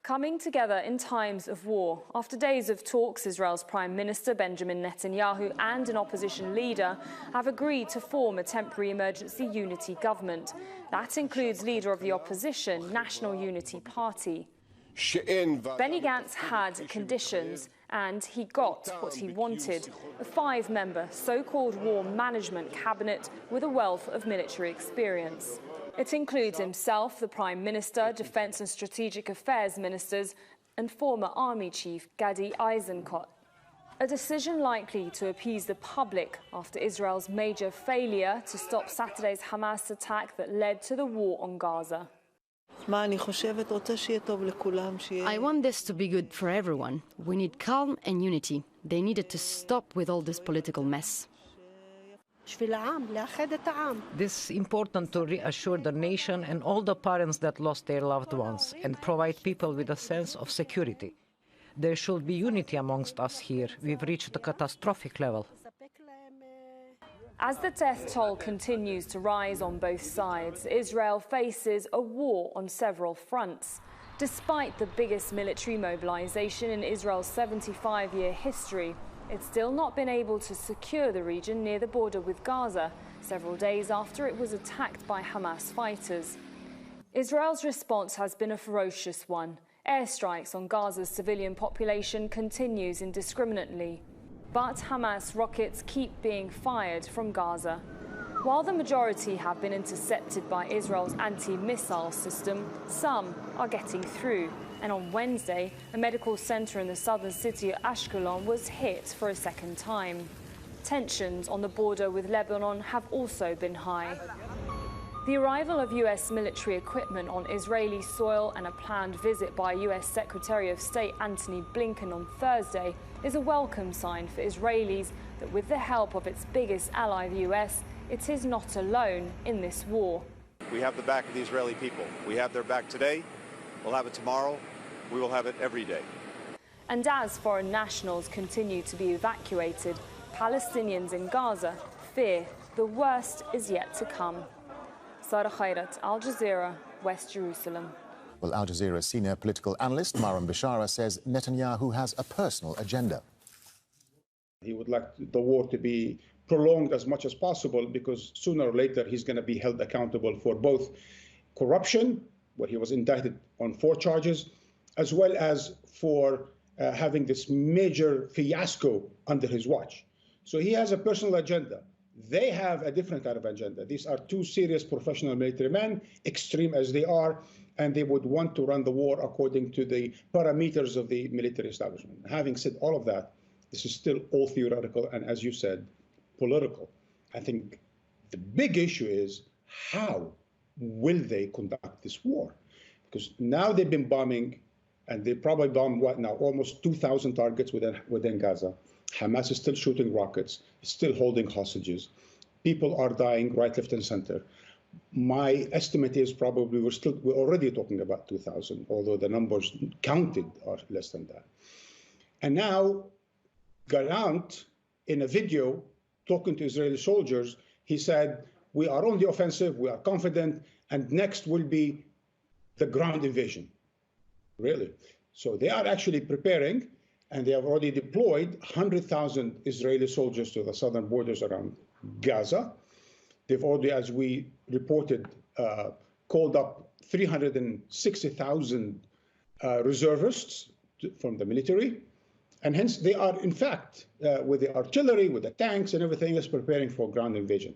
Coming together in times of war. After days of talks, Israel's Prime Minister Benjamin Netanyahu and an opposition leader have agreed to form a temporary emergency unity government. That includes leader of the opposition, National Unity Party. Benny Gantz had conditions, and he got what he wanted, a 5-member so-called war management cabinet with a wealth of military experience. It includes himself, the Prime Minister, Defence and Strategic Affairs Ministers, and former Army Chief Gadi Eisenkot. A decision likely to appease the public after Israel's major failure to stop Saturday's Hamas attack that led to the war on Gaza. I want this to be good for everyone. We need calm and unity. They needed to stop with all this political mess. This is important to reassure the nation and all the parents that lost their loved ones and provide people with a sense of security. There should be unity amongst us here. We've reached a catastrophic level. As the death toll continues to rise on both sides, Israel faces a war on several fronts. Despite the biggest military mobilization in Israel's 75-year history, it's still not been able to secure the region near the border with Gaza, several days after it was attacked by Hamas fighters. Israel's response has been a ferocious one. Airstrikes on Gaza's civilian population continues indiscriminately. But Hamas rockets keep being fired from Gaza. While the majority have been intercepted by Israel's anti-missile system, some are getting through. And on Wednesday, a medical center in the southern city of Ashkelon was hit for a second time. Tensions on the border with Lebanon have also been high. The arrival of U.S. military equipment on Israeli soil and a planned visit by U.S. Secretary of State Antony Blinken on Thursday is a welcome sign for Israelis that with the help of its biggest ally, the U.S., it is not alone in this war. We have the back of the Israeli people. We have their back today. We'll have it tomorrow. We will have it every day. And as foreign nationals continue to be evacuated, Palestinians in Gaza fear the worst is yet to come. Sara, Khairat, Al Jazeera, West Jerusalem. Well, Al Jazeera senior political analyst Maram Bishara says Netanyahu has a personal agenda. He would like the war to be prolonged as much as possible because sooner or later he's going to be held accountable for both corruption, where he was indicted on 4 charges, as well as for having this major fiasco under his watch. So he has a personal agenda. They have a different kind of agenda. These are 2 serious professional military men, extreme as they are, and they would want to run the war according to the parameters of the military establishment. Having said all of that, this is still all theoretical and, as you said, political. I think the big issue is how will they conduct this war? Because now they've been bombing, and they probably bombed, what now, almost 2,000 targets within Gaza. Hamas is still shooting rockets, still holding hostages. People are dying right, left, and center. My estimate is probably we're already talking about 2,000, although the numbers counted are less than that. And now, Gallant, in a video talking to Israeli soldiers, he said, "We are on the offensive, we are confident, and next will be the ground invasion." Really? So they are actually preparing, and they have already deployed 100,000 Israeli soldiers to the southern borders around Gaza. They've already, as we reported, called up 360,000 reservists from the military. And hence they are, in fact, with the artillery, with the tanks and everything else, preparing for ground invasion.